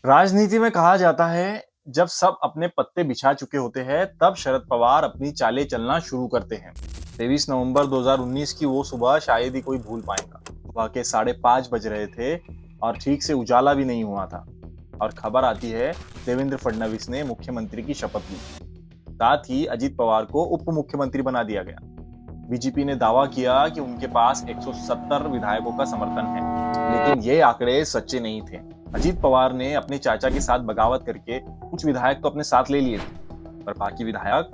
राजनीति में कहा जाता है जब सब अपने पत्ते बिछा चुके होते हैं तब शरद पवार अपनी चालें चलना शुरू करते हैं। 23 नवंबर 2019 की वो सुबह शायद ही कोई भूल पाएगा। सुबह के 5:30 बज रहे थे और ठीक से उजाला भी नहीं हुआ था और खबर आती है देवेंद्र फडणवीस ने मुख्यमंत्री की शपथ ली। साथ ही अजीत पवार को उप मुख्यमंत्री बना दिया गया। बीजेपी ने दावा किया कि उनके पास 170 विधायकों का समर्थन है, लेकिन ये आंकड़े सच्चे नहीं थे। अजीत पवार ने अपने चाचा के साथ बगावत करके कुछ विधायक तो अपने साथ ले लिए थे, पर बाकी विधायक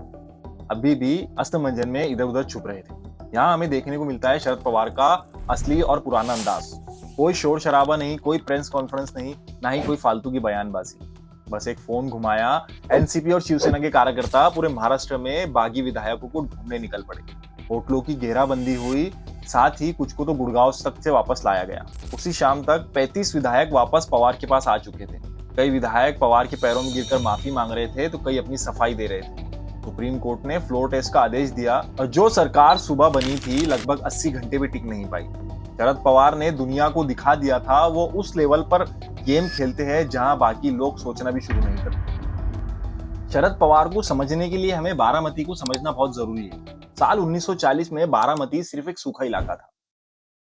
अभी भी अस्तमंजन में इधर उधर छुप रहे थे। यहाँ हमें देखने को मिलता है शरद पवार का असली और पुराना अंदाज। कोई शोर शराबा नहीं, कोई प्रेस कॉन्फ्रेंस नहीं, ना ही कोई फालतू की बयानबाजी। बस एक फोन घुमाया, एनसीपी और शिवसेना के कार्यकर्ता पूरे महाराष्ट्र में बागी विधायकों को ढूंढने निकल पड़े। होटलों की घेराबंदी हुई, साथ ही कुछ को तो गुड़गांव तक से वापस लाया गया। उसी शाम तक 35 विधायक वापस पवार के पास आ चुके थे। कई विधायक पवार के पैरों में गिरकर माफी मांग रहे थे तो कई अपनी सफाई दे रहे थे। सुप्रीम कोर्ट ने फ्लोर टेस्ट का आदेश दिया और जो सरकार सुबह बनी थी लगभग 80 घंटे भी टिक नहीं पाई। शरद पवार ने दुनिया को दिखा दिया था वो उस लेवल पर गेम खेलते हैं जहां बाकी लोग सोचना भी शुरू नहीं करते। शरद पवार को समझने के लिए हमें बारामती को समझना बहुत जरूरी है। साल 1940 में बारामती सिर्फ एक सूखा इलाका था।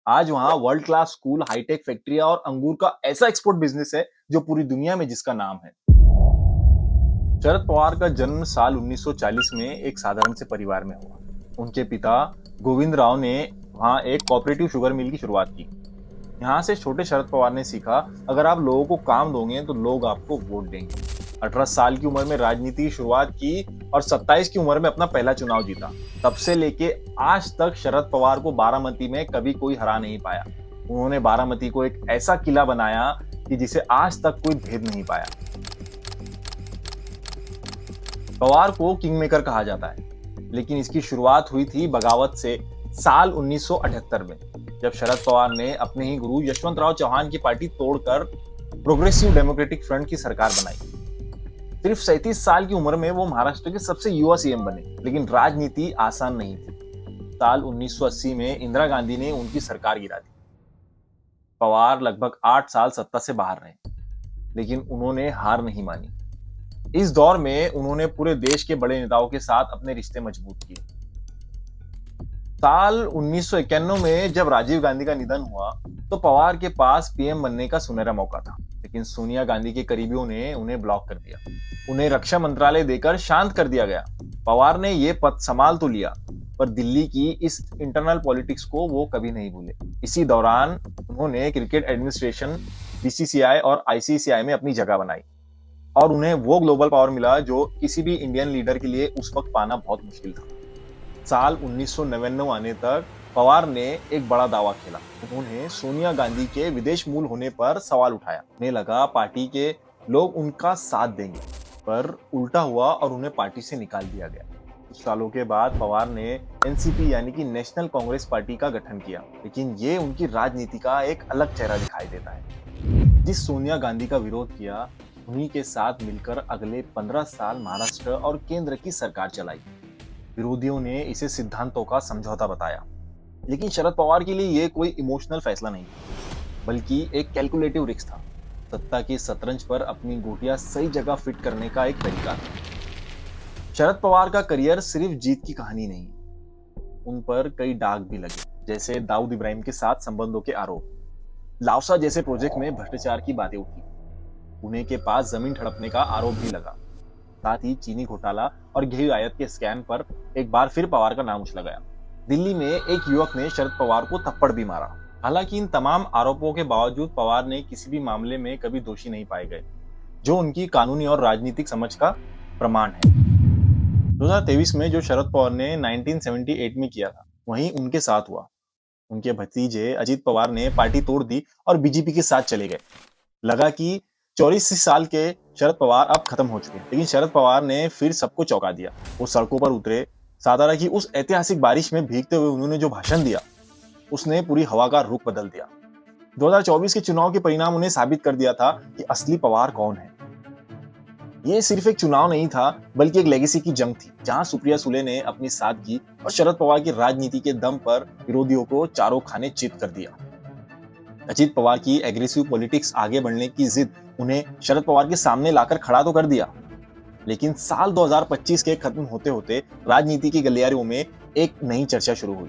आज वहां वर्ल्ड क्लास स्कूल, हाईटेक फैक्ट्रियां और अंगूर का ऐसा एक्सपोर्ट बिजनेस है जो पूरी दुनिया में जिसका नाम है। शरद पवार का जन्म साल 1940 में एक साधारण से परिवार में हुआ। उनके पिता गोविंद राव ने वहां एक कोऑपरेटिव शुगर मिल की शुरुआत की। यहाँ से छोटे शरद पवार ने सीखा, अगर आप लोगों को काम दोगे तो लोग आपको वोट देंगे। 18 साल की उम्र में राजनीति की शुरुआत की और 27 की उम्र में अपना पहला चुनाव जीता। तब से लेके आज तक शरद पवार को बारामती में कभी कोई हरा नहीं पाया। उन्होंने बारामती को एक ऐसा किला बनाया कि जिसे आज तक कोई भेद नहीं पाया। पवार को किंग मेकर कहा जाता है, लेकिन इसकी शुरुआत हुई थी बगावत से साल 1978 में, जब शरद पवार ने अपने ही गुरु यशवंतराव चौहान की पार्टी तोड़कर प्रोग्रेसिव डेमोक्रेटिक फ्रंट की सरकार बनाई। सिर्फ 37 साल की उम्र में वो महाराष्ट्र के सबसे युवा सीएम बने, लेकिन राजनीति आसान नहीं थी। साल 1980 में इंदिरा गांधी ने उनकी सरकार गिरा दी। पवार लगभग 8 साल सत्ता से बाहर रहे, लेकिन उन्होंने हार नहीं मानी। इस दौर में उन्होंने पूरे देश के बड़े नेताओं के साथ अपने रिश्ते मजबूत किए। साल 1991 में जब राजीव गांधी का निधन हुआ तो पवार के पास पीएम बनने का सुनहरा मौका था, लेकिन सोनिया गांधी के करीबियों ने उन्हें ब्लॉक कर दिया। उन्हें रक्षा मंत्रालय देकर शांत कर दिया गया। पवार ने ये पद संभाल तो लिया, पर दिल्ली की इस इंटरनल पॉलिटिक्स को वो कभी नहीं भूले। इसी दौरान उन्होंने क्रिकेट एडमिनिस्ट्रेशन, बीसीसीआई और आईसीसीआई में अपनी जगह बनाई और उन्हें वो ग्लोबल पावर मिला जो किसी भी इंडियन लीडर के लिए उस वक्त पाना बहुत मुश्किल था। साल 1999 आने तक पवार ने एक बड़ा दावा खेला। उन्होंने सोनिया गांधी के विदेश मूल होने पर सवाल उठाया। उन्हें लगा पार्टी के लोग उनका साथ देंगे, पर उल्टा हुआ और उन्हें पार्टी से निकाल दिया गया। कुछ सालों के बाद पवार ने एनसीपी यानी कि नेशनल कांग्रेस पार्टी का गठन किया, लेकिन ये उनकी राजनीति का एक अलग चेहरा दिखाई देता है। जिस सोनिया गांधी का विरोध किया, उन्हीं के साथ मिलकर अगले 15 साल महाराष्ट्र और केंद्र की सरकार चलाई। विरोधियों ने इसे सिद्धांतों का समझौता बताया, लेकिन शरद पवार के लिए यह कोई इमोशनल फैसला नहीं, बल्कि एक कैलकुलेटिव रिस्क था। सत्ता की शतरंज पर अपनी गोटियां सही जगह फिट करने का एक तरीका था। शरद पवार का करियर सिर्फ जीत की कहानी नहीं, उन पर कई दाग भी लगे, जैसे दाऊद इब्राहिम के साथ संबंधों के आरोप, लावसा जैसे प्रोजेक्ट में भ्रष्टाचार की बातें उठी, पुणे के पास जमीन हड़पने का आरोप भी लगा। साथ ही चीनी घोटाला और गेहूं आयात के स्कैम पर एक बार फिर पवार का नाम उछला गया। दिल्ली में एक युवक ने शरद पवार को थप्पड़ भी मारा। हालांकि इन तमाम आरोपों के बावजूद पवार ने किसी भी मामले में कभी दोषी नहीं पाए गए, जो उनकी कानूनी और राजनीतिक समझ का प्रमाण है। 2023 में जो शरद पवार ने 1978 में किया था, वहीं उनके साथ हुआ। उनके भतीजे अजीत पवार ने पार्टी तोड़ दी और बीजेपी के साथ चले गए। लगा कि 84 साल के शरद पवार अब खत्म हो चुके हैं, लेकिन शरद पवार ने फिर सबको चौंका दिया। वो सड़कों पर उतरे। सातारा की उस ऐतिहासिक बारिश में भीगते हुए उन्होंने जो भाषण दिया, उसने पूरी हवा का रुख बदल दिया। 2024 के चुनाव के परिणाम उन्हें साबित कर दिया था कि असली पवार कौन है। ये सिर्फ एक चुनाव नहीं था, बल्कि एक लेगेसी की जंग थी, जहां सुप्रिया सुले ने अपनी सादगी और शरद पवार की राजनीति के दम पर विरोधियों को चारों खाने चित कर दिया। अजीत पवार की एग्रेसिव पॉलिटिक्स आगे बढ़ने की जिद उन्हें शरद पवार के सामने लाकर खड़ा तो कर दिया, लेकिन साल 2025 के खत्म होते होते राजनीति की गलियारों में एक नई चर्चा शुरू हुई।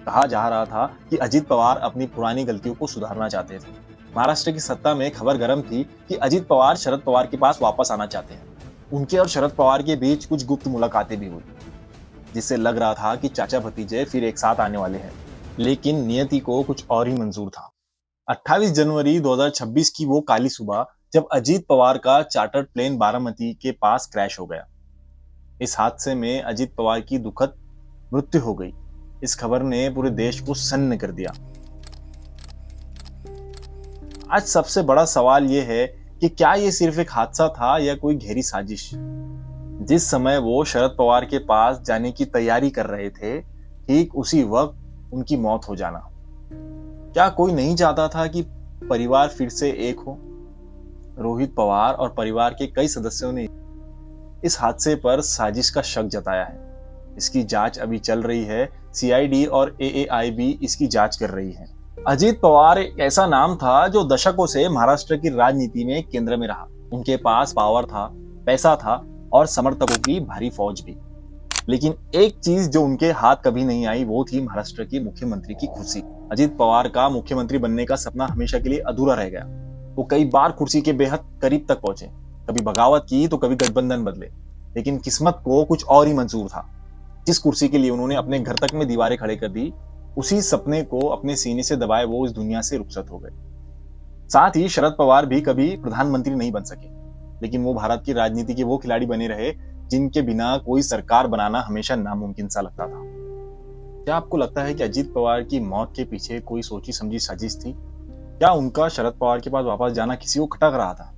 कहा जा रहा था कि अजीत पवार अपनी पुरानी गलतियों को सुधारना चाहते थे। महाराष्ट्र की सत्ता में खबर गर्म थी कि अजीत पवार शरद पवार के पास वापस आना चाहते हैं। उनके और शरद पवार के बीच कुछ गुप्त मुलाकातें भी हुई, जिससे लग रहा था कि चाचा भतीजे फिर एक साथ आने वाले हैं। लेकिन नियति को कुछ और ही मंजूर था। 28 जनवरी 2026 की वो काली सुबह जब अजीत पवार का चार्टर्ड प्लेन बारामती के पास क्रैश हो गया। इस हादसे में अजीत पवार की दुखद मृत्यु हो गई। इस खबर ने पूरे देश को सन्न कर दिया। आज सबसे बड़ा सवाल यह है कि क्या यह सिर्फ एक हादसा था या कोई गहरी साजिश। जिस समय वो शरद पवार के पास जाने की तैयारी कर रहे थे, ठीक उसी वक्त उनकी मौत हो जाना। क्या कोई नहीं चाहता था कि परिवार फिर से एक हो। रोहित पवार और परिवार के कई सदस्यों ने इस हादसे पर साजिश का शक जताया है। इसकी जांच अभी चल रही है। सीआईडी और एएआई भी इसकी जांच कर रही है। अजीत पवार एक ऐसा नाम था जो दशकों से महाराष्ट्र की राजनीति में केंद्र में रहा। उनके पास पावर था, पैसा था और समर्थकों की भारी फौज भी। लेकिन एक चीज जो उनके हाथ कभी नहीं आई वो थी महाराष्ट्र की मुख्यमंत्री की कुर्सी। अजीत पवार का मुख्यमंत्री बनने का सपना हमेशा के लिए अधूरा रह गया। वो कई बार कुर्सी के बेहद करीब तक पहुंचे, कभी बगावत की तो कभी गठबंधन बदले, लेकिन किस्मत को कुछ और ही मंजूर था। जिस कुर्सी के लिए उन्होंने अपने घर तक में दीवारें खड़े कर दी, उसी सपने को अपने सीने से दबाए वो इस दुनिया से रुखसत हो गए। साथ ही शरद पवार भी कभी प्रधानमंत्री नहीं बन सके, लेकिन वो भारत की राजनीति के वो खिलाड़ी बने रहे जिनके बिना कोई सरकार बनाना हमेशा नामुमकिन सा लगता था। क्या आपको लगता है कि अजीत पवार की मौत के पीछे कोई सोची समझी साजिश थी? क्या उनका शरद पवार के पास वापस जाना किसी को खटक रहा था?